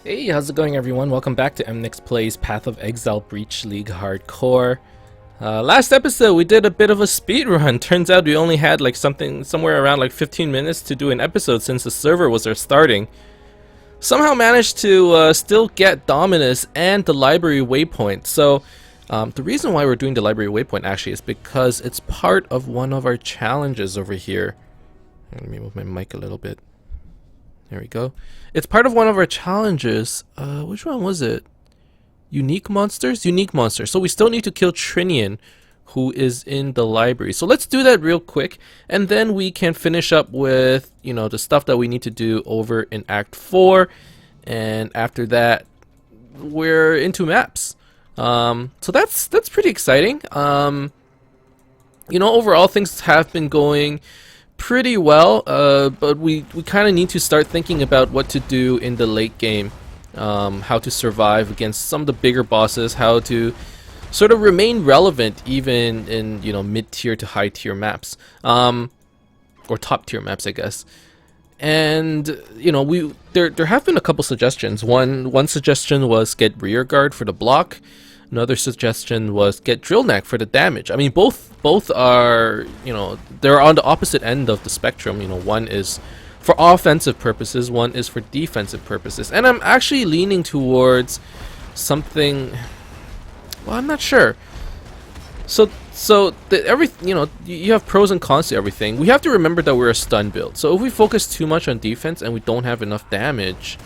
Hey, how's it going everyone? Welcome back to Emnix Plays Path of Exile Breach League Hardcore. Last episode we did a bit of a speed run. Turns out we only had like somewhere around like 15 minutes to do an episode since the server was starting. Somehow managed to still get Dominus and the library waypoint. So the reason why we're doing the library waypoint actually is because it's part of one of our challenges over here. Let me move my mic a little bit. There we go. It's part of one of our challenges. Which one was it? Unique monsters? Unique monsters. So we still need to kill Trinian, who is in the library. So let's do that real quick, and then we can finish up with, you know, the stuff that we need to do over in Act 4. And after that, we're into maps. So that's pretty exciting. You know, overall things have been going pretty well, but we kind of need to start thinking about what to do in the late game, how to survive against some of the bigger bosses, how to sort of remain relevant even in, you know, mid-tier to high-tier maps, or top-tier maps, I guess. And you know, there have been a couple suggestions. One suggestion was get rear guard for the block. Another suggestion was get drill neck for the damage. I mean, both are, you know, they're on the opposite end of the spectrum. You know, one is for offensive purposes, one is for defensive purposes. And I'm actually leaning towards something. Well, I'm not sure. So you know, you have pros and cons to everything. We have to remember that we're a stun build. So if we focus too much on defense and we don't have enough damage,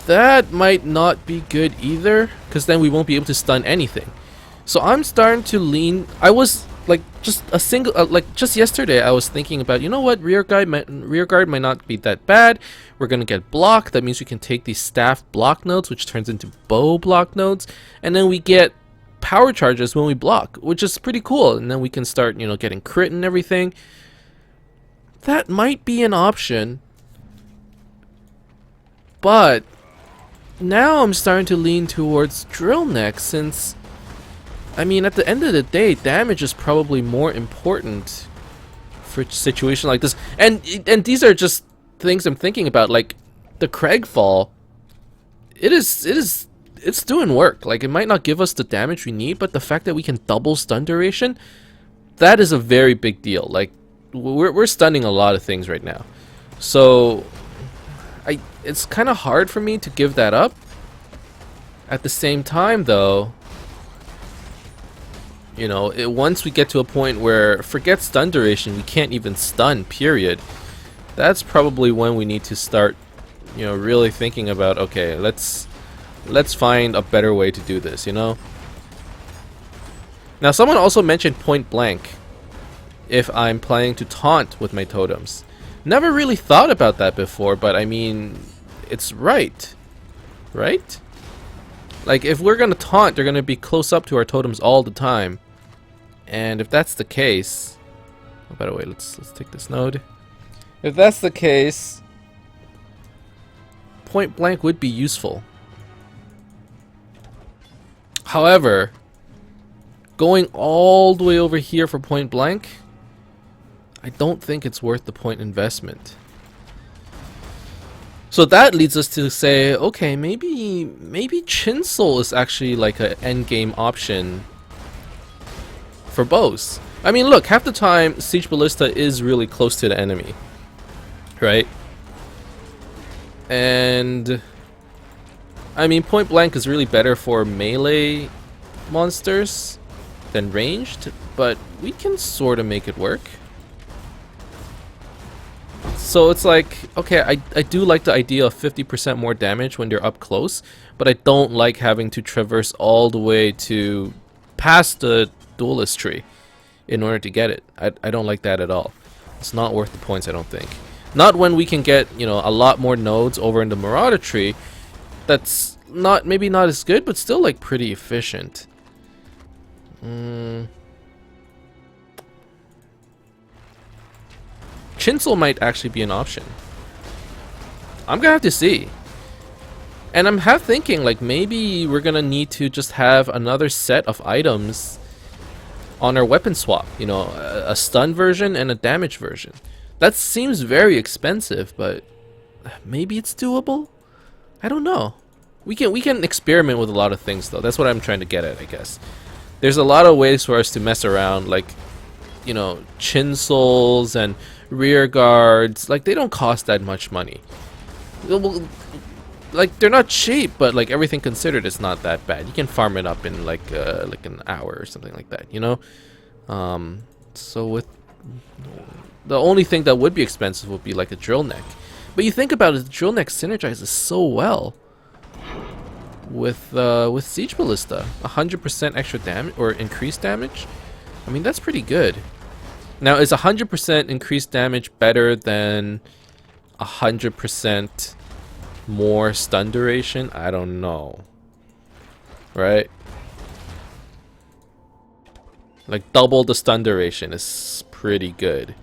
that might not be good either, because then we won't be able to stun anything. So I'm starting to lean. I was like just yesterday I was thinking about, you know what, rear guard might not be that bad. We're gonna get block. That means we can take these staff block nodes, which turns into bow block nodes, and then we get power charges when we block, which is pretty cool. And then we can start, you know, getting crit and everything. That might be an option, but now I'm starting to lean towards drill neck, since, I mean, at the end of the day, damage is probably more important for a situation like this. And these are just things I'm thinking about, like the Cragfall. It's doing work. Like, it might not give us the damage we need, but the fact that we can double stun duration, that is a very big deal. Like, we're stunning a lot of things right now. So it's kind of hard for me to give that up. At the same time, though, you know, once we get to a point where, forget stun duration, we can't even stun, period, that's probably when we need to start, you know, really thinking about, okay, let's find a better way to do this, you know? Now, someone also mentioned point blank if I'm planning to taunt with my totems. Never really thought about that before, but I mean, it's right? Like, if we're gonna taunt, they're gonna be close up to our totems all the time. And if that's the case, oh, by the way, let's take this node. If that's the case, point blank would be useful. However, going all the way over here for point blank, I don't think it's worth the point investment. So that leads us to say, okay, maybe Chinsel is actually like an endgame option for bows. I mean, look, half the time Siege Ballista is really close to the enemy, right? And I mean, point blank is really better for melee monsters than ranged, but we can sort of make it work. So it's like, okay, I do like the idea of 50% more damage when they're up close, but I don't like having to traverse all the way to past the duelist tree in order to get it. I don't like that at all. It's not worth the points, I don't think. Not when we can get, you know, a lot more nodes over in the Marauder tree. That's maybe not as good, but still like pretty efficient. Chinsel might actually be an option. I'm gonna have to see. And I'm half thinking, like, maybe we're gonna need to just have another set of items on our weapon swap. You know, a stun version and a damage version. That seems very expensive, but maybe it's doable? I don't know. We can experiment with a lot of things though. That's what I'm trying to get at, I guess. There's a lot of ways for us to mess around, like, you know, chin soles and rear guards. Like, they don't cost that much money. Like, they're not cheap, but like everything considered, it's not that bad. You can farm it up in like an hour or something like that, you know. So with the only thing that would be expensive would be like a drill neck. But you think about it, the drill neck synergizes so well with Siege Ballista. 100% extra damage or increased damage. I mean, that's pretty good. Now, is 100% increased damage better than 100% more stun duration? I don't know. Right? Like, double the stun duration is pretty good.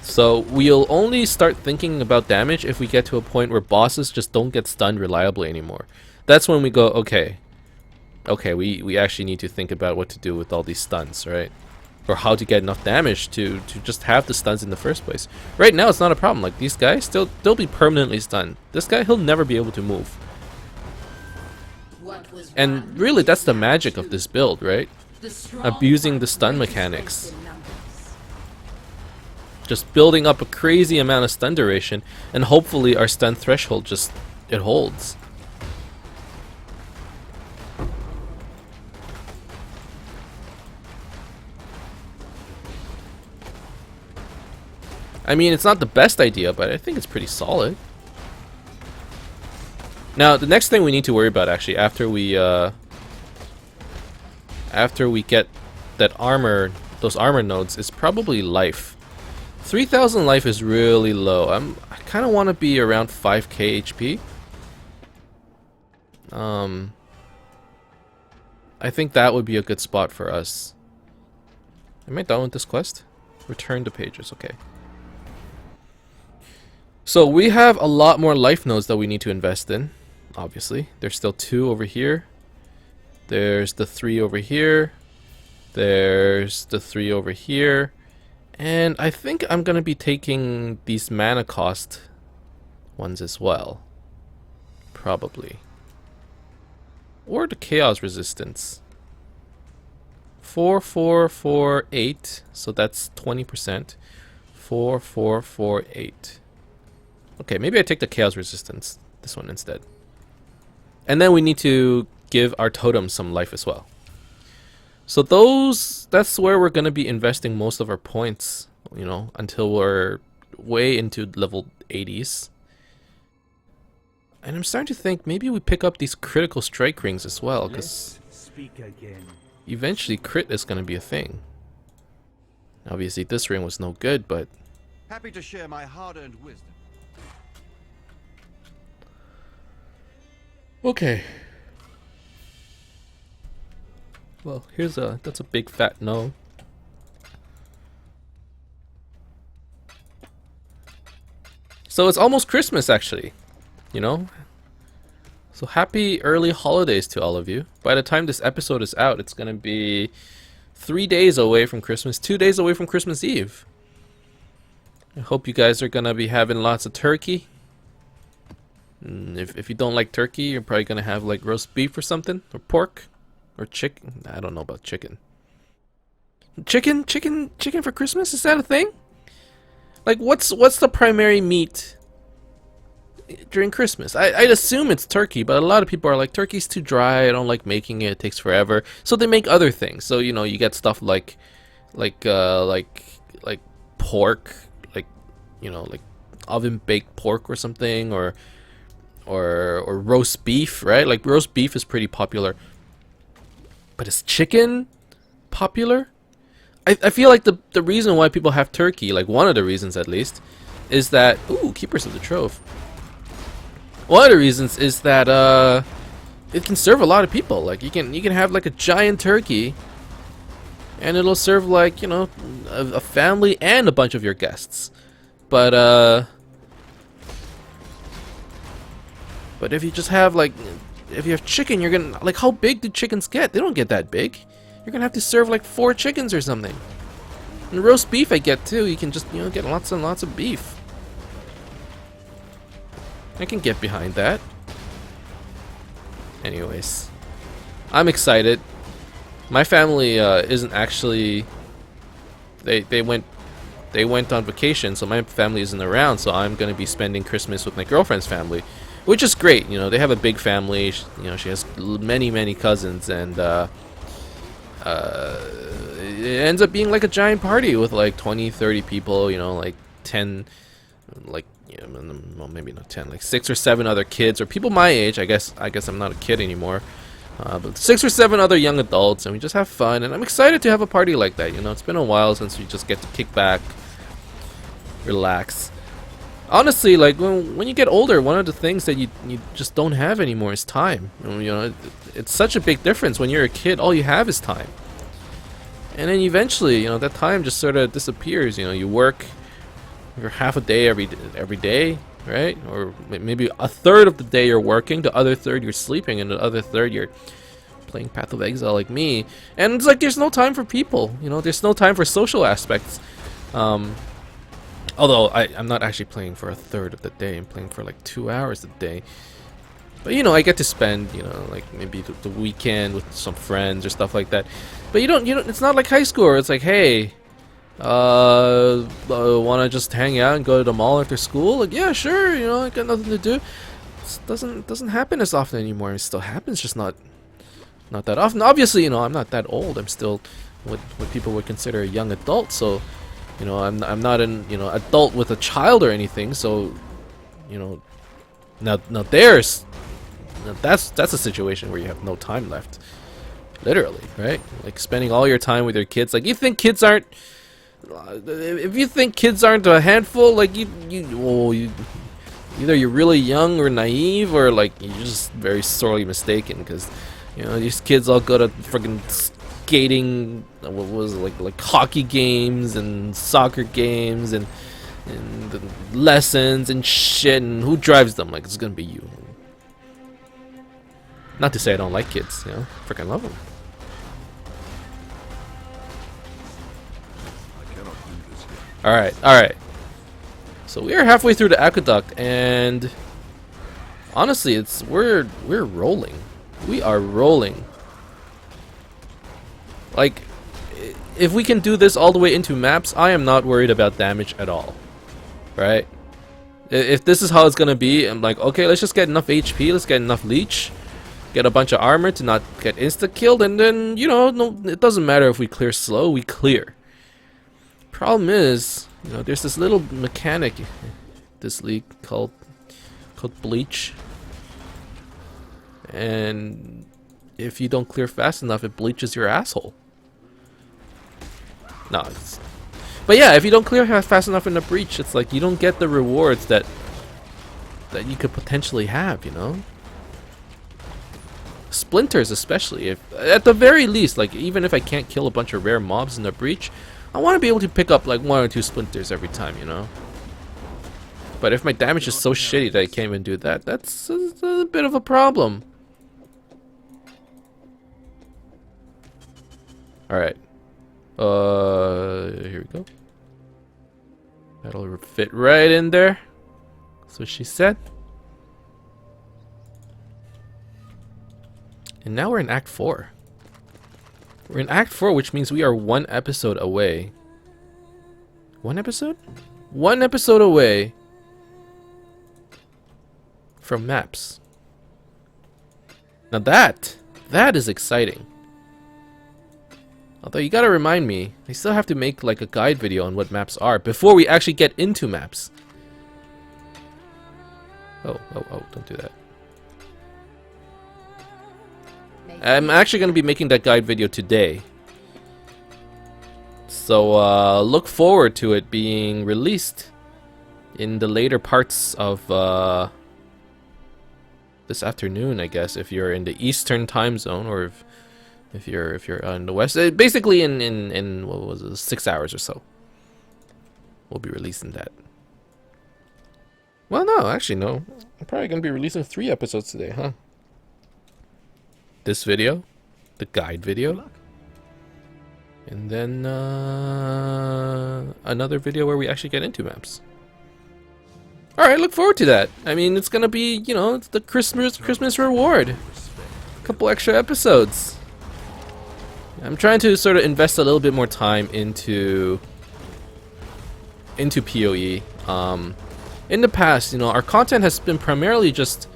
So we'll only start thinking about damage if we get to a point where bosses just don't get stunned reliably anymore. That's when we go, okay, we actually need to think about what to do with all these stuns, right? Or how to get enough damage to just have the stuns in the first place. Right now it's not a problem. Like, these guys, they'll be permanently stunned. This guy, he'll never be able to move. And really, that's the magic of this build, right? Abusing the stun mechanics. Just building up a crazy amount of stun duration, and hopefully our stun threshold just, it holds. I mean, it's not the best idea, but I think it's pretty solid. Now, the next thing we need to worry about, actually, after we get that armor, those armor nodes, is probably life. 3,000 life is really low. I kind of want to be around 5k HP. I think that would be a good spot for us. Am I done with this quest? Return to pages, okay. So we have a lot more life nodes that we need to invest in, obviously. There's still 2 over here. There's the 3 over here. There's the 3 over here. And I think I'm going to be taking these mana cost ones as well. Probably. Or the chaos resistance. 4, 4, 4, 8. So that's 20%. 4, 4, 4, 8. Okay, maybe I take the chaos resistance. This one instead. And then we need to give our totems some life as well. So that's where we're going to be investing most of our points, you know, until we're way into level 80s. And I'm starting to think maybe we pick up these critical strike rings as well, because eventually crit is going to be a thing. Obviously this ring was no good, but happy to share my hard-earned wisdom. Okay. Well, that's a big fat no. So it's almost Christmas, actually, you know? So happy early holidays to all of you. By the time this episode is out, it's gonna be 3 days away from Christmas, 2 days away from Christmas Eve. I hope you guys are gonna be having lots of turkey. If you don't like turkey, you're probably gonna have like roast beef or something, or pork. Or chicken. I don't know about chicken. Chicken for Christmas? Is that a thing? Like, what's the primary meat during Christmas? I'd assume it's turkey, but a lot of people are like, turkey's too dry, I don't like making it, it takes forever. So they make other things. So, you know, you get stuff like pork, like, you know, like oven baked pork or something, or roast beef, right? Like, roast beef is pretty popular. But is chicken popular? I feel like the reason why people have turkey, like one of the reasons at least, is that... Ooh, Keepers of the Trove. One of the reasons is that it can serve a lot of people. Like, you can have like a giant turkey, and it'll serve like, you know, a family and a bunch of your guests. But if you just have like... If you have chicken, you're gonna... Like, how big do chickens get? They don't get that big. You're gonna have to serve like 4 chickens or something. And roast beef I get too. You can just, you know, get lots and lots of beef. I can get behind that. Anyways, I'm excited. My family isn't actually. They went on vacation, so my family isn't around. So I'm gonna be spending Christmas with my girlfriend's family, which is great. You know, they have a big family. You know, she has many cousins, and it ends up being like a giant party with like 20-30 people. You know, like 10, like, yeah, well, maybe not 10, like 6 or 7 other kids or people my age. I guess I'm not a kid anymore. But 6 or 7 other young adults, and we just have fun, and I'm excited to have a party like that. You know, it's been a while since we just get to kick back, relax. Honestly, like when you get older, one of the things that you just don't have anymore is time. You know, it's such a big difference. When you're a kid, all you have is time, and then eventually, you know, that time just sort of disappears. You know, you work for half a day every day, right? Or maybe a third of the day you're working, the other third you're sleeping, and the other third you're playing Path of Exile like me. And it's like there's no time for people, you know, there's no time for social aspects. Although I'm not actually playing for a third of the day, I'm playing for like 2 hours a day. But you know, I get to spend, you know, like maybe the weekend with some friends or stuff like that. But you don't, it's not like high school where it's like, hey, want to just hang out and go to the mall after school? Like, yeah, sure, you know, I got nothing to do. It doesn't happen as often anymore. It still happens, just not that often. Obviously, you know, I'm not that old. I'm still what people would consider a young adult. So, you know, I'm not an, you know, adult with a child or anything. So, you know, now that's a situation where you have no time left, literally, right? Like spending all your time with your kids. Like, you think kids aren't. If you think kids aren't a handful, like you either you're really young or naive, or like you're just very sorely mistaken. Because, you know, these kids all go to freaking skating, what was it, like hockey games and soccer games and the lessons and shit. And who drives them? Like, it's gonna be you. Not to say I don't like kids, you know, freaking love them. Alright. So we are halfway through the aqueduct, and honestly, we're rolling. We are rolling. Like, if we can do this all the way into maps, I am not worried about damage at all. Right? If this is how it's gonna be, I'm like, okay, let's just get enough HP, let's get enough leech, get a bunch of armor to not get insta-killed, and then, you know, no, it doesn't matter if we clear slow, we clear. Problem is, you know, there's this little mechanic this league called bleach, and if you don't clear fast enough, it bleaches your asshole. No, but yeah, if you don't clear fast enough in the breach, it's like you don't get the rewards that you could potentially have, you know. Splinters especially, if at the very least, like, even if I can't kill a bunch of rare mobs in the breach, I want to be able to pick up like 1 or 2 splinters every time, you know. But if my damage is so shitty that I can't even do that, that's a bit of a problem. Alright. Here we go. That'll fit right in there. That's what she said. And now we're in Act 4. We're in Act 4, which means we are 1 episode away. 1 episode? 1 episode away from maps. Now that is exciting. Although you gotta remind me, I still have to make like a guide video on what maps are before we actually get into maps. Oh, don't do that. I'm actually going to be making that guide video today. So look forward to it being released in the later parts of this afternoon, I guess, if you're in the Eastern time zone, or if you're in the West. Basically in what was it, 6 hours or so. We'll be releasing that. Well, no, actually no. I'm probably going to be releasing 3 episodes today, huh? This video, the guide video, and then another video where we actually get into maps. All right, look forward to that. I mean, it's gonna be, you know, it's the Christmas reward. A couple extra episodes. I'm trying to sort of invest a little bit more time into PoE. In the past, you know, our content has been primarily just,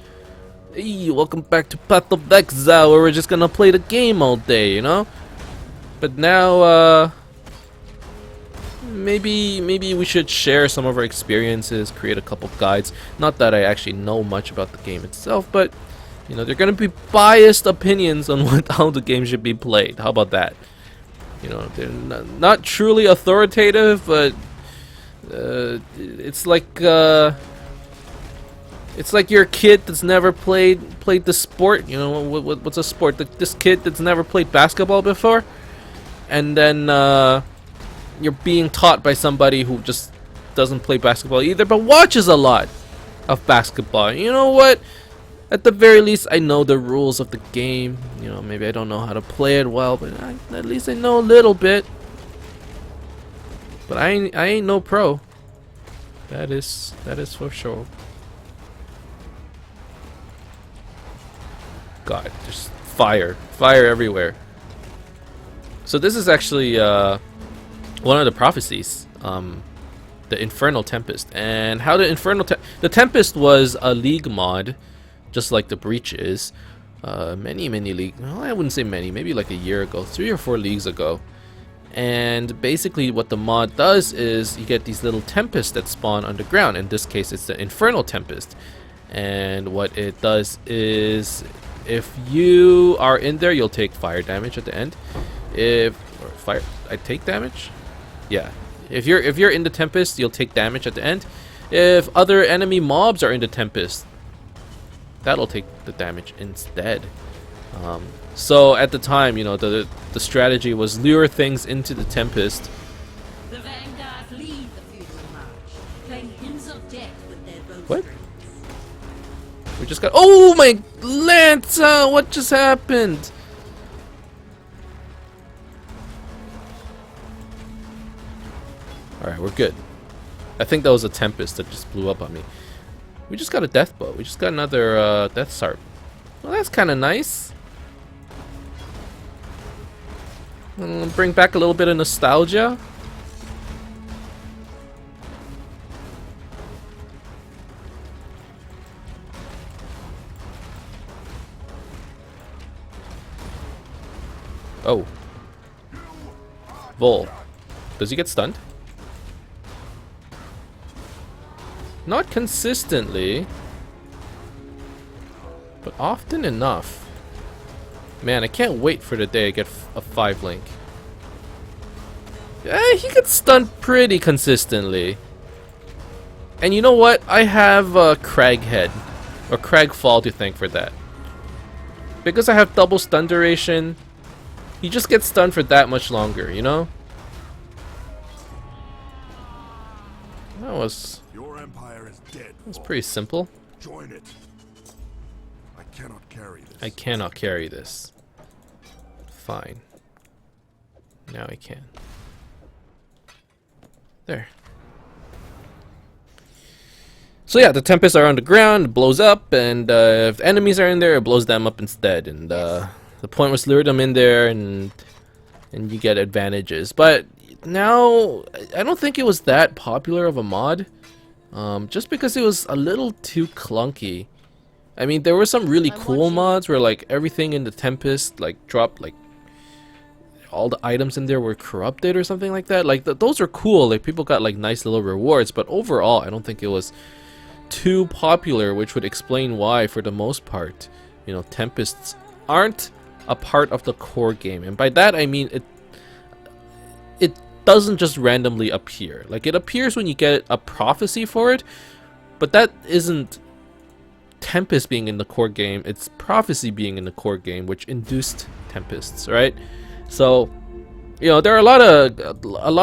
hey, welcome back to Path of Exile, where we're just gonna play the game all day, you know. But now, maybe we should share some of our experiences, create a couple guides. Not that I actually know much about the game itself, but you know, they're gonna be biased opinions on how the game should be played. How about that? You know, they're not truly authoritative, but it's like your kid that's never played the sport. You know, what's a sport? This kid that's never played basketball before, and then you're being taught by somebody who just doesn't play basketball either, but watches a lot of basketball. You know what? At the very least, I know the rules of the game. You know, maybe I don't know how to play it well, but at least I know a little bit. But I ain't no pro. That is for sure. God, just fire everywhere. So this is actually one of the prophecies, the Infernal Tempest, and how the Tempest was a League mod, just like the Breach is. Many league. Well, I wouldn't say many. Maybe like a year ago, 3 or 4 leagues ago. And basically what the mod does is you get these little tempests that spawn underground. In this case, it's the Infernal Tempest. And what it does is, if you are in there, you'll take fire damage at the end. I take damage? Yeah. If you're in the Tempest, you'll take damage at the end. If other enemy mobs are in the Tempest, that'll take the damage instead. So at the time, you know, the strategy was lure things into the Tempest. The vanguard lead the funeral march, playing hymns of death with their bowstrings. What? We just got. Oh my Lance! What just happened? All right, we're good. I think that was a Tempest that just blew up on me. We just got a death bow. We just got another death sarp. Well, that's kind of nice. Bring back a little bit of nostalgia. Oh. Vol. Does he get stunned? Not consistently, but often enough. Man, I can't wait for the day I get a 5 link. He gets stunned pretty consistently. And you know what? I have Crag Head or Crag Fall to thank for that. Because I have double stun duration, he just gets stunned for that much longer, you know? That was pretty simple. Join it. I cannot carry this. I cannot carry this. Fine. Now I can. There. So yeah, the Tempests are on the ground, it blows up, and if enemies are in there, it blows them up instead. And the point was lure them in there, and you get advantages. But now, I don't think it was that popular of a mod. Just because it was a little too clunky. I mean, there were some really cool mods where like everything in the Tempest like dropped, like all the items in there were corrupted or something like that. Like those are cool. Like people got like nice little rewards, but overall, I don't think it was too popular, which would explain why, for the most part, you know, Tempests aren't a part of the core game. And by that I mean it doesn't just randomly appear. Like it appears when you get a prophecy for it, but that isn't Tempest being in the core game. It's prophecy being in the core game which induced Tempests, right? So, you know, there are a lot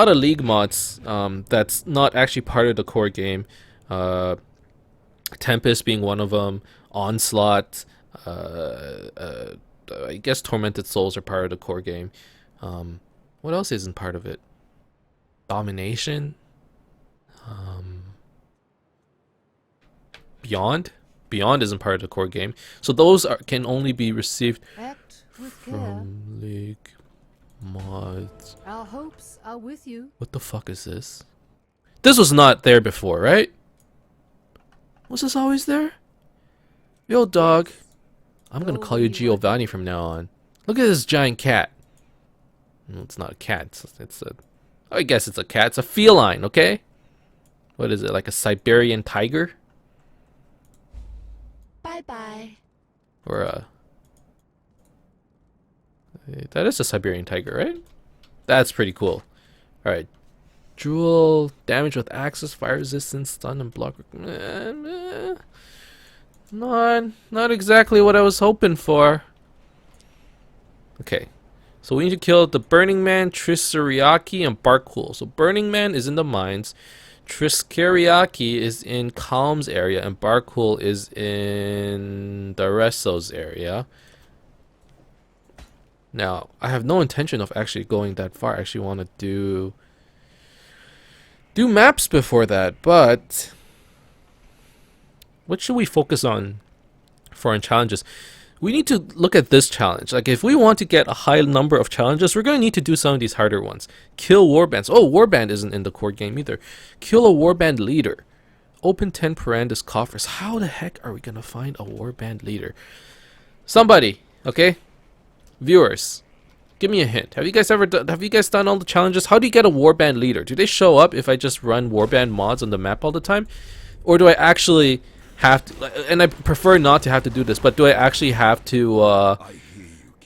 of league mods that's not actually part of the core game. Tempest being one of them. Onslaught. I guess Tormented Souls are part of the core game. What else isn't part of it? Domination. Beyond? Beyond isn't part of the core game. So those can only be received Act with care. from League mods. Our hopes are with you. What the fuck is this? This was not there before, right? Was this always there? Yo, dog. I'm gonna call you Giovanni from now on. Look at this giant cat. No, it's not a cat. It's a... I guess it's a cat. It's a feline, okay? What is it, like a Siberian tiger? Bye-bye. Or a... That is a Siberian tiger, right? That's pretty cool. Alright. Jewel, damage with axes, fire resistance, stun, and block. Not exactly what I was hoping for. Okay. So we need to kill the Burning Man, Trisariaki, and Barkul. So Burning Man is in the mines. Triskariaki is in Calm's area, and Barkul is in Dareso's area. Now, I have no intention of actually going that far. I actually want to do maps before that, but what should we focus on for in challenges? We need to look at this challenge. Like, if we want to get a high number of challenges, we're going to need to do some of these harder ones. Kill warbands. Oh, warband isn't in the core game either. Kill a warband leader. Open 10 Parandus coffers. How the heck are we going to find a warband leader? Somebody, okay? Viewers, give me a hint. Have you guys done all the challenges? How do you get a warband leader? Do they show up if I just run warband mods on the map all the time? Or do I actually have to, and I prefer not to have to do this, but do I actually have to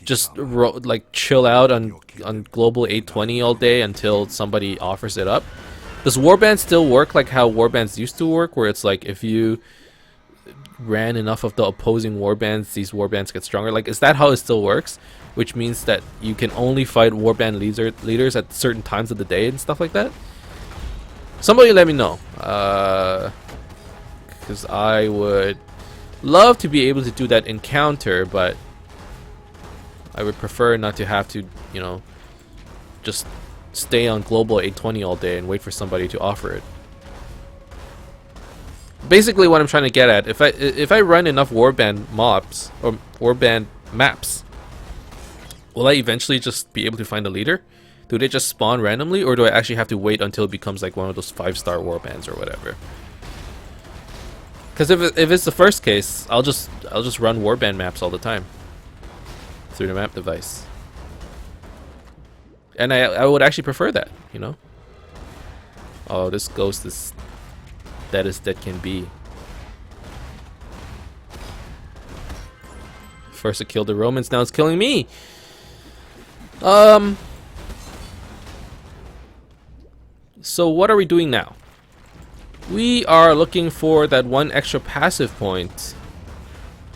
just like chill out on global 820 all day until somebody offers it up? Does warband still work like how warbands used to work, where it's like if you ran enough of the opposing warbands, these warbands get stronger? Like, is that how it still works? Which means that you can only fight warband leaders at certain times of the day and stuff like that? Somebody let me know. Because I would love to be able to do that encounter, but I would prefer not to have to, you know, just stay on global 820 all day and wait for somebody to offer it. Basically, what I'm trying to get at, if I run enough warband mobs or warband maps, will I eventually just be able to find a leader? Do they just spawn randomly, or do I actually have to wait until it becomes like one of those 5-star warbands or whatever? Because if it's the first case, I'll just run warband maps all the time through the map device, and I would actually prefer that, you know. Oh, this ghost is dead as dead can be. First it killed the Romans, now it's killing me. So what are we doing now? We are looking for that one extra passive point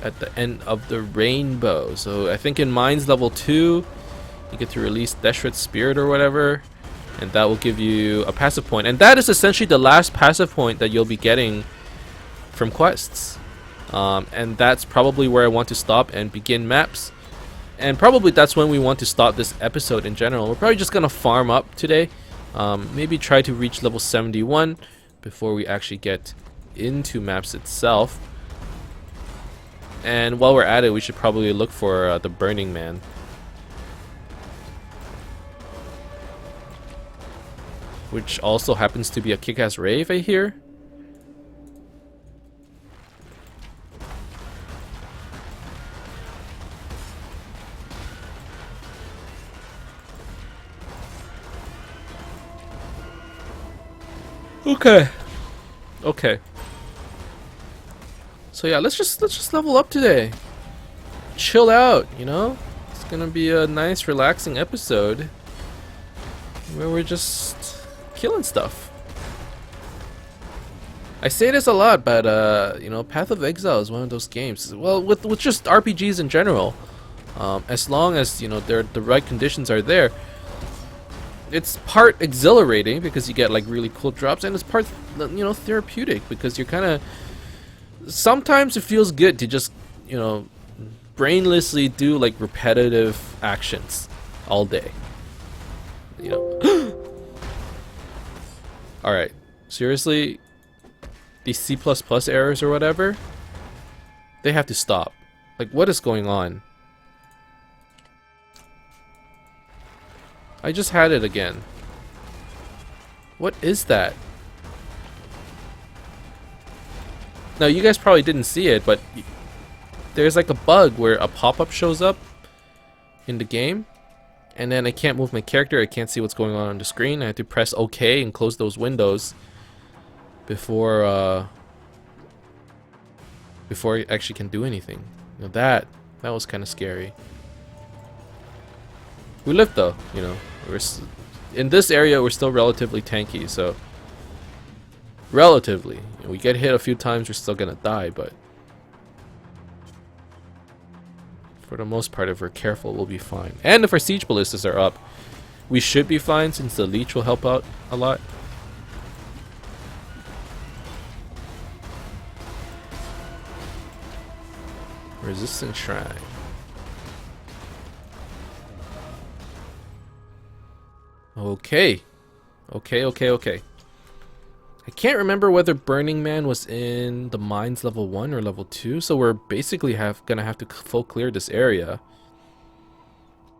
at the end of the rainbow. So I think in Mines level 2, you get to release Deshret's Spirit or whatever, and that will give you a passive point. And that is essentially the last passive point that you'll be getting from quests. And that's probably where I want to stop and begin maps. And probably that's when we want to stop this episode in general. We're probably just going to farm up today. Maybe try to reach level 71 before we actually get into maps itself. And while we're at it, we should probably look for the Burning Man. Which also happens to be a kick-ass rave, I hear. Okay. So yeah, let's just level up today. Chill out, you know? It's gonna be a nice, relaxing episode where we're just killing stuff. I say this a lot, but you know, Path of Exile is one of those games. Well, with just RPGs in general, as long as, you know, the right conditions are there, it's part exhilarating because you get like really cool drops, and it's part, you know, therapeutic because you're kind of, sometimes it feels good to just, you know, brainlessly do like repetitive actions all day, you know. All right, seriously, these C++ errors or whatever, they have to stop. Like, what is going on? I just had it again. What is that? Now, you guys probably didn't see it, but there's like a bug where a pop-up shows up in the game, and then I can't move my character. I can't see what's going on the screen. I have to press OK and close those windows before I actually can do anything. You know, that was kind of scary. We lived though, you know. In this area we're still relatively tanky, so relatively. You know, we get hit a few times, we're still gonna die, but for the most part, if we're careful, we'll be fine. And if our siege ballistas are up, we should be fine, since the leech will help out a lot. Resistance shrine. Okay. Okay. I can't remember whether Burning Man was in the mines level 1 or level 2, so we're basically gonna have to full clear this area.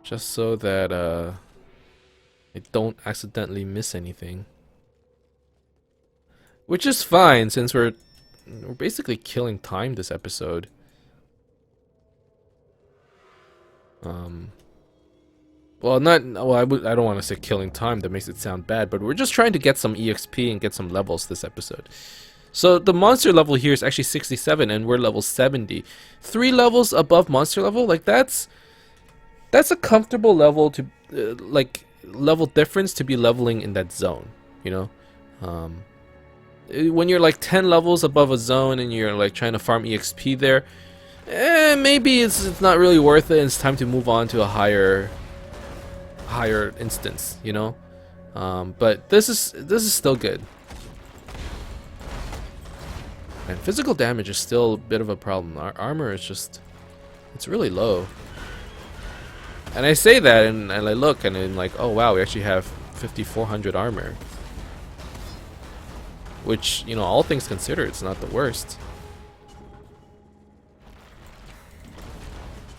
Just so that I don't accidentally miss anything. Which is fine, since we're basically killing time this episode. Well, I don't want to say killing time, that makes it sound bad, but we're just trying to get some EXP and get some levels this episode. So the monster level here is actually 67 and we're level 70. 3 levels above monster level, like that's a comfortable level to like level difference to be leveling in that zone, you know? When you're like 10 levels above a zone and you're like trying to farm EXP there, maybe it's not really worth it. It's time to move on to a higher instance, you know. But this is still good. And physical damage is still a bit of a problem. Our armor is just, it's really low. And I say that and I look and I'm like, oh wow, we actually have 5400 armor, which, you know, all things considered, it's not the worst.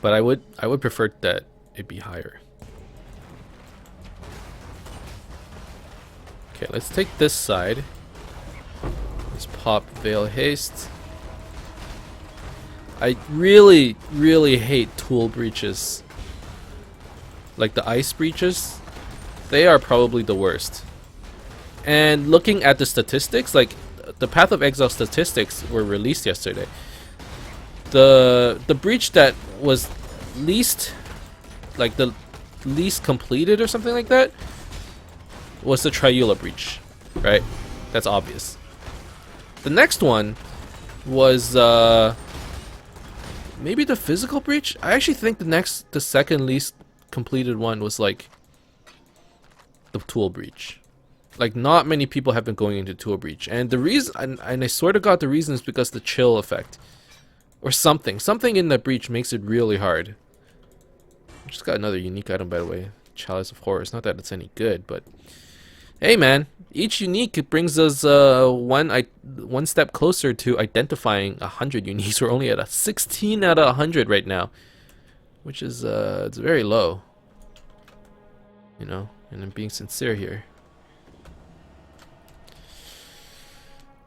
But I would prefer that it be higher. Okay, let's take this side. Let's pop Veil Haste. I really hate tool breaches. Like the ice breaches, they are probably the worst. And looking at the statistics, like the Path of Exile statistics were released yesterday. The breach that was least, like the least completed or something like that, was the Triula breach, right? That's obvious. The next one was maybe the physical breach. I actually think the second least completed one was like the tool breach. Like, not many people have been going into tool breach, and the reason, and I sort of got the reason, is because the chill effect or something in the breach makes it really hard. I just got another unique item, by the way, Chalice of Horrors. Not that it's any good, but hey man, each unique brings us one step closer to identifying 100 uniques. We're only at a 16 out of 100 right now, which is it's very low, you know, and I'm being sincere here.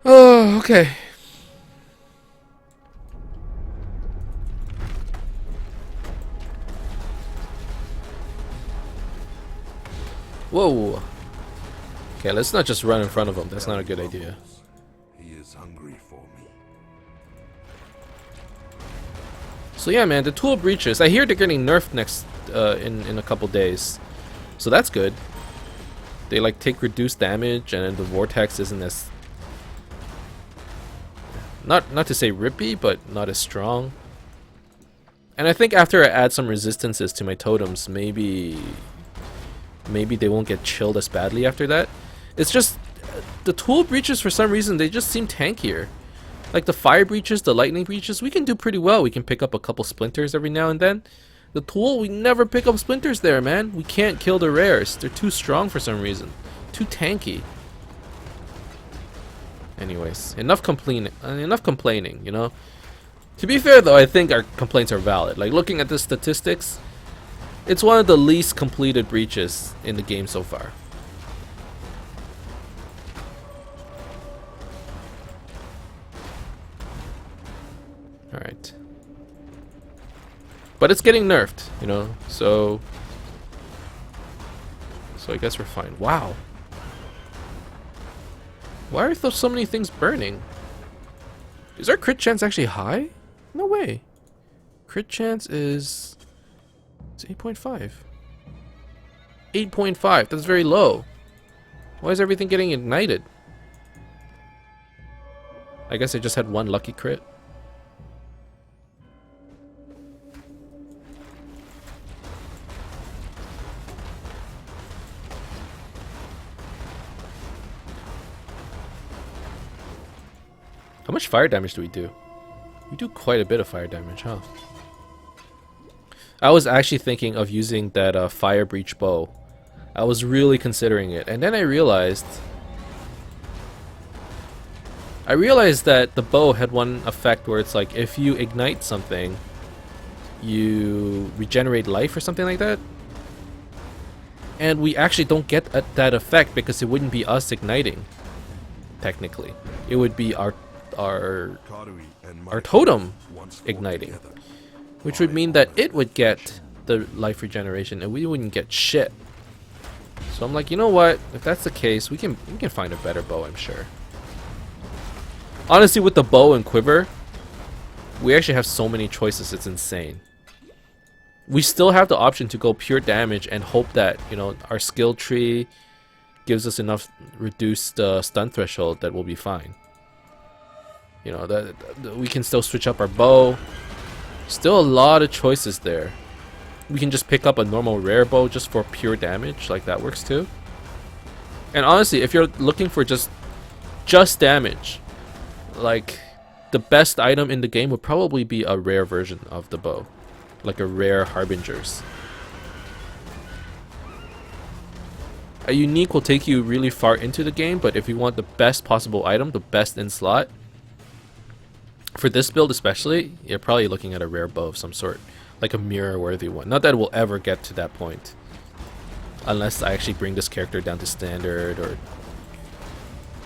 Oh, okay. Whoa. Okay, let's not just run in front of him. That's not a good idea. He is hungry for me. So yeah, man, the tool breaches. I hear they're getting nerfed next in a couple days, so that's good. They like take reduced damage, and the vortex isn't as not to say rippy, but not as strong. And I think after I add some resistances to my totems, maybe they won't get chilled as badly after that. It's just the tool breaches, for some reason, they just seem tankier. Like the fire breaches, the lightning breaches, we can do pretty well. We can pick up a couple splinters every now and then. The tool, we never pick up splinters there, man. We can't kill the rares. They're too strong for some reason. Too tanky. Anyways, enough complaining, you know? To be fair though, I think our complaints are valid. Like, looking at the statistics, it's one of the least completed breaches in the game so far. Alright. But it's getting nerfed, you know, so I guess we're fine. Wow. Why are there so many things burning? Is our crit chance actually high? No way. Crit chance is... It's 8.5. 8.5. That's very low. Why is everything getting ignited? I guess I just had one lucky crit. How much fire damage do we do? We do quite a bit of fire damage, huh? I was actually thinking of using that fire breach bow. I was really considering it, and then I realized that the bow had one effect where it's like if you ignite something, you regenerate life or something like that. And we actually don't get that effect because it wouldn't be us igniting. Technically, it would be our totem igniting, which would mean that it would get the life regeneration and we wouldn't get shit. So I'm like, you know what? If that's the case, we can find a better bow, I'm sure. Honestly, with the bow and quiver, we actually have so many choices. It's insane. We still have the option to go pure damage and hope that, you know, our skill tree gives us enough reduced stun threshold that we'll be fine. You know, that we can still switch up our bow. Still a lot of choices there. We can just pick up a normal rare bow just for pure damage, like that works too. And honestly, if you're looking for just damage, like the best item in the game would probably be a rare version of the bow, like a rare Harbingers. A unique will take you really far into the game, but if you want the best possible item, the best in slot, for this build especially, you're probably looking at a rare bow of some sort, like a mirror-worthy one. Not that we'll ever get to that point, unless I actually bring this character down to standard or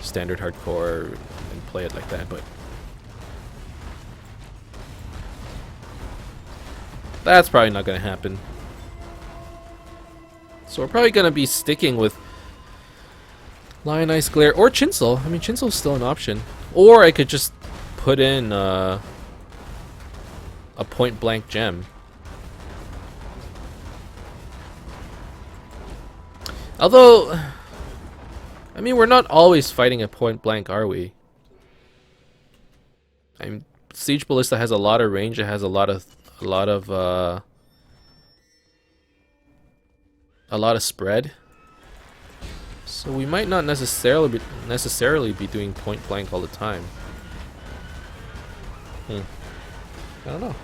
standard hardcore and play it like that, but that's probably not going to happen. So we're probably going to be sticking with Lionized Glare or Chinsel. I mean, Chinsel's still an option. Or I could just put in a point blank gem. Although, I mean, we're not always fighting at point blank, are we? I mean, Siege Ballista has a lot of range. It has a lot of spread. So we might not necessarily be doing point blank all the time. I don't know.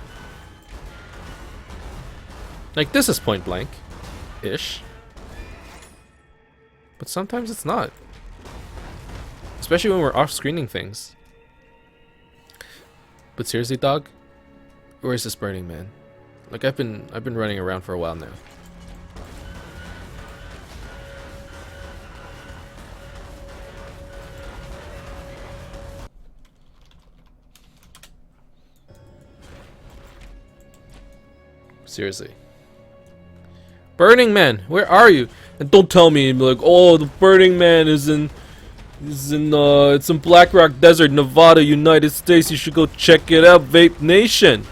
Like, this is point blank ish, but sometimes it's not, especially when we're off screening things. But seriously, dog, where is this Burning Man? Like, I've been running around for a while now. Seriously. Burning Man, where are you? And don't tell me like, oh, the Burning Man is in it's in Black Rock Desert, Nevada, United States. You should go check it out, Vape Nation.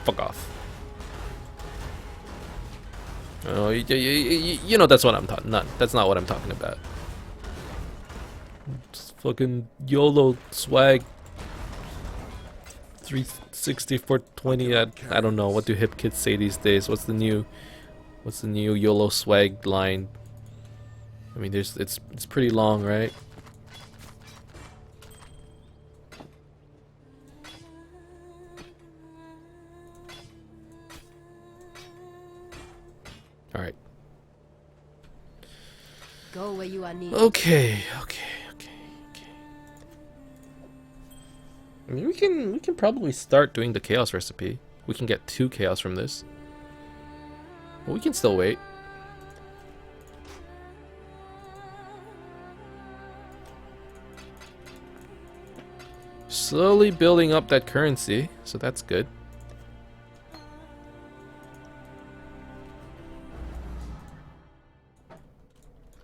Fuck off. Oh, you know that's what I'm talking. That's not what I'm talking about. Just fucking YOLO swag. 360 420. I don't know, what do hip kids say these days? What's the new YOLO swag line? I mean, it's pretty long, right? All right. Go where you are needed. Okay. I mean, we can probably start doing the chaos recipe. We can get 2 chaos from this. But we can still wait. Slowly building up that currency, so that's good.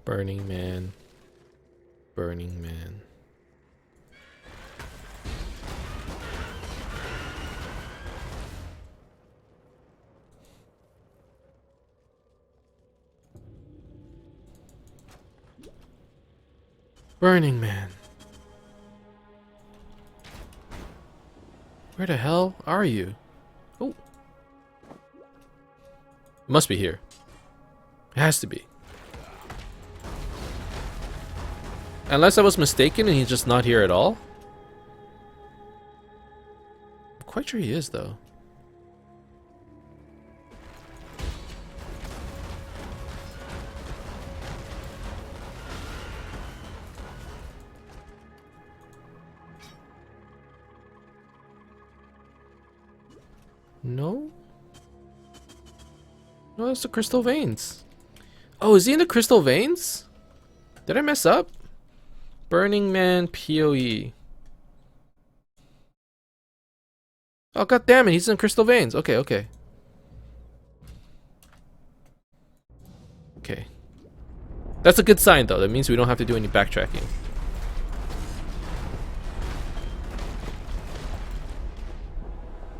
Burning Man. Burning Man. Burning Man. Where the hell are you? Oh. Must be here. It has to be. Unless I was mistaken and he's just not here at all. I'm quite sure he is though. No? No, that's the crystal veins. Oh, is he in the crystal veins? Did I mess up? Burning Man PoE. Oh, god damn it, he's in crystal veins. Okay, okay. Okay. That's a good sign though. That means we don't have to do any backtracking.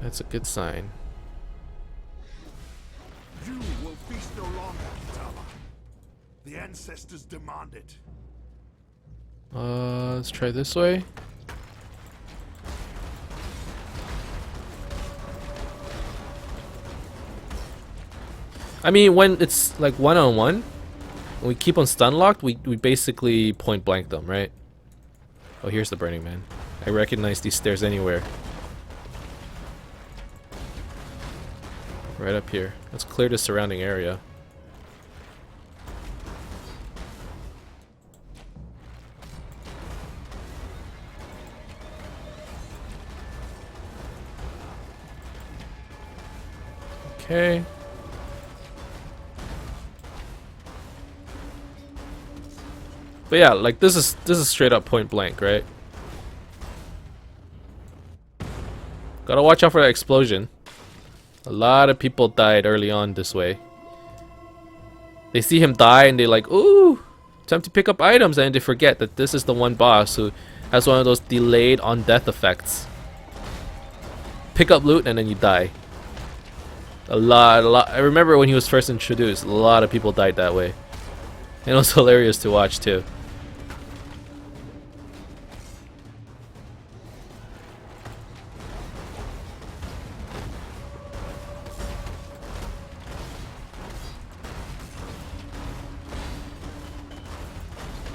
That's a good sign. You will feast no longer, Kitaba. The ancestors demand it. Let's try this way. I mean, when it's like one-on-one, when we keep on stun locked, we basically point blank them, right? Oh, here's the Burning Man. I recognize these stairs anywhere. Right up here. Let's clear the surrounding area. Okay. But yeah, like this is straight up point blank, right? Gotta watch out for that explosion. A lot of people died early on this way. They see him die and they're like, ooh, time to pick up items, and they forget that this is the one boss who has one of those delayed on death effects. Pick up loot and then you die. A lot. I remember when he was first introduced, a lot of people died that way. And it was hilarious to watch too.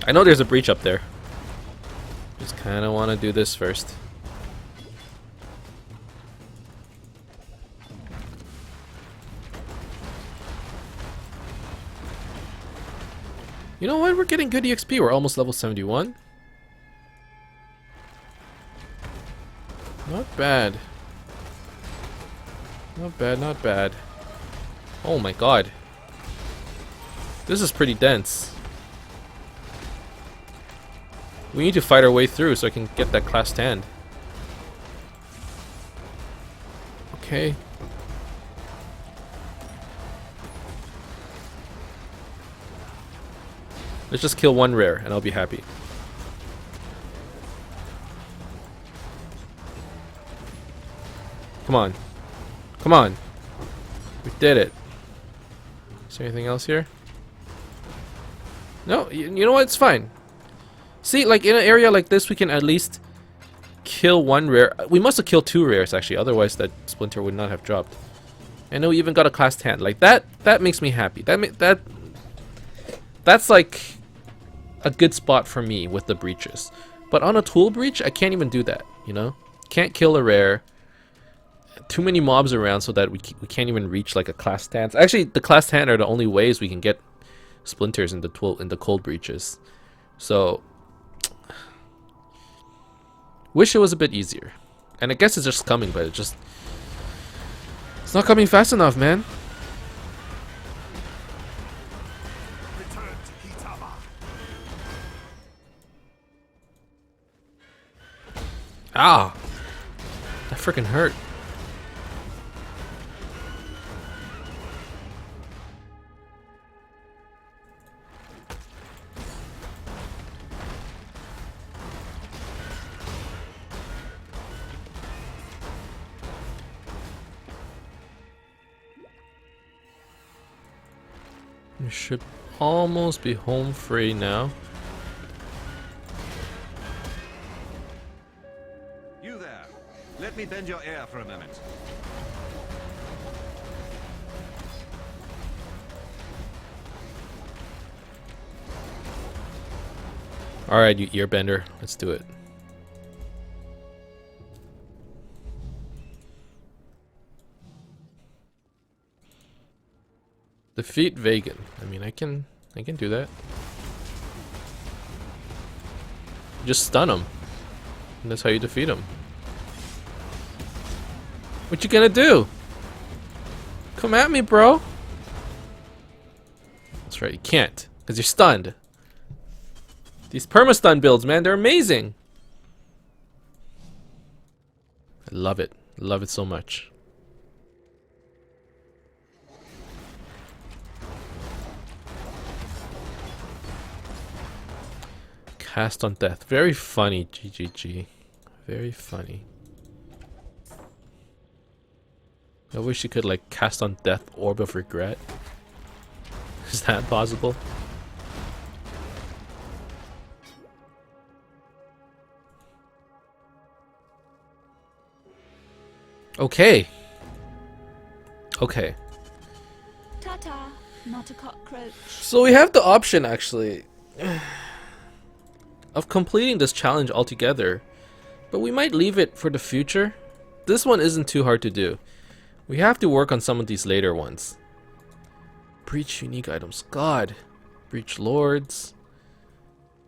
I know there's a breach up there. Just kind of want to do this first. You know what? We're getting good EXP. We're almost level 71. Not bad. Not bad, not bad. Oh my god. This is pretty dense. We need to fight our way through so I can get that classed hand. Okay. Let's just kill one rare and I'll be happy. Come on. Come on. We did it. Is there anything else here? No, you know what? It's fine. See, like in an area like this, we can at least kill one rare. We must have killed 2 rares actually, otherwise that splinter would not have dropped. I know we even got a classed hand. Like that makes me happy. That's like a good spot for me with the breaches. But on a tool breach, I can't even do that, you know? Can't kill a rare. Too many mobs around so that we can't even reach like a classed hand. Actually, the classed hand are the only ways we can get splinters in the cold breaches. So wish it was a bit easier. And I guess it's just coming, but it's not coming fast enough, man. Return to Kitaba. Ah! That freaking hurt. We should almost be home free now. You there. Let me bend your ear for a moment. Alright, you earbender. Let's do it. Defeat Vegan. I mean, I can do that. Just stun him. And that's how you defeat him. What you gonna do? Come at me, bro. That's right, you can't, because you're stunned. These perma-stun builds, man, they're amazing. I love it. Love it so much. Cast on death. Very funny, GGG. Very funny. I wish you could like cast on death Orb of Regret. Is that possible? Okay. Okay. Ta-ta, not a cockroach. So we have the option actually of completing this challenge altogether, but we might leave it for the future. This one isn't too hard to do. We have to work on some of these later ones. Breach unique items. God. Breach lords.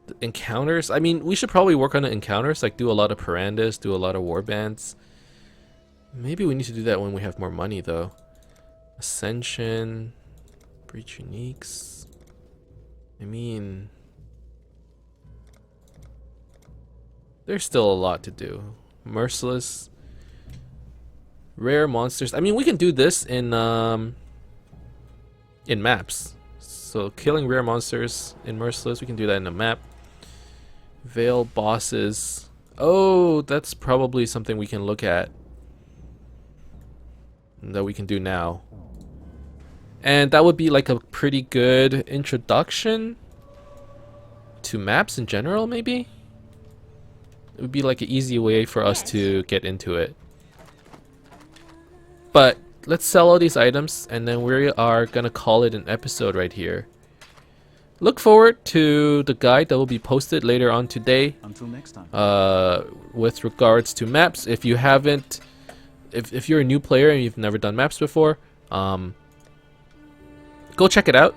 The encounters. I mean, we should probably work on the encounters, like do a lot of Parandas, do a lot of warbands. Maybe we need to do that when we have more money though. Ascension. Breach uniques. I mean, there's still a lot to do. Merciless. Rare monsters. I mean, we can do this in maps. So killing rare monsters in Merciless, we can do that in a map. Veil bosses. Oh, that's probably something we can look at. That we can do now. And that would be like a pretty good introduction to maps in general, maybe? It would be like an easy way for us to get into it. But let's sell all these items and then we are gonna call it an episode right here. Look forward to the guide that will be posted later on today. Until next time. With regards to maps. If you haven't, if you're a new player and you've never done maps before, go check it out.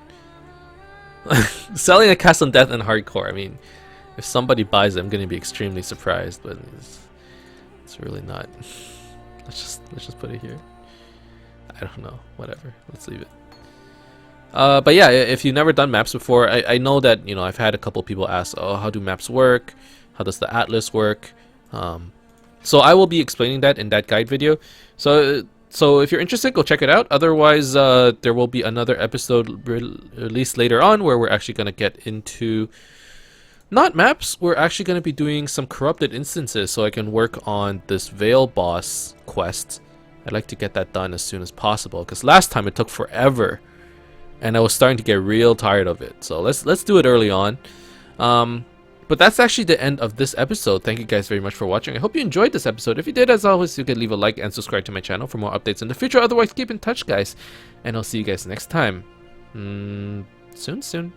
Selling a cast on death in hardcore. I mean, if somebody buys it, I'm gonna be extremely surprised, but it's really not. Let's just put it here. I don't know. Whatever. Let's leave it. But yeah, if you've never done maps before, I know that, you know, I've had a couple people ask, oh, how do maps work? How does the atlas work? So I will be explaining that in that guide video. So if you're interested, go check it out. Otherwise, there will be another episode released later on where we're actually going to get into not maps. We're actually going to be doing some corrupted instances so I can work on this Veil boss quest. I'd like to get that done as soon as possible because last time it took forever and I was starting to get real tired of it. So let's do it early on. But that's actually the end of this episode. Thank you guys very much for watching. I hope you enjoyed this episode. If you did, as always, you can leave a like and subscribe to my channel for more updates in the future. Otherwise, keep in touch, guys. And I'll see you guys next time. Soon.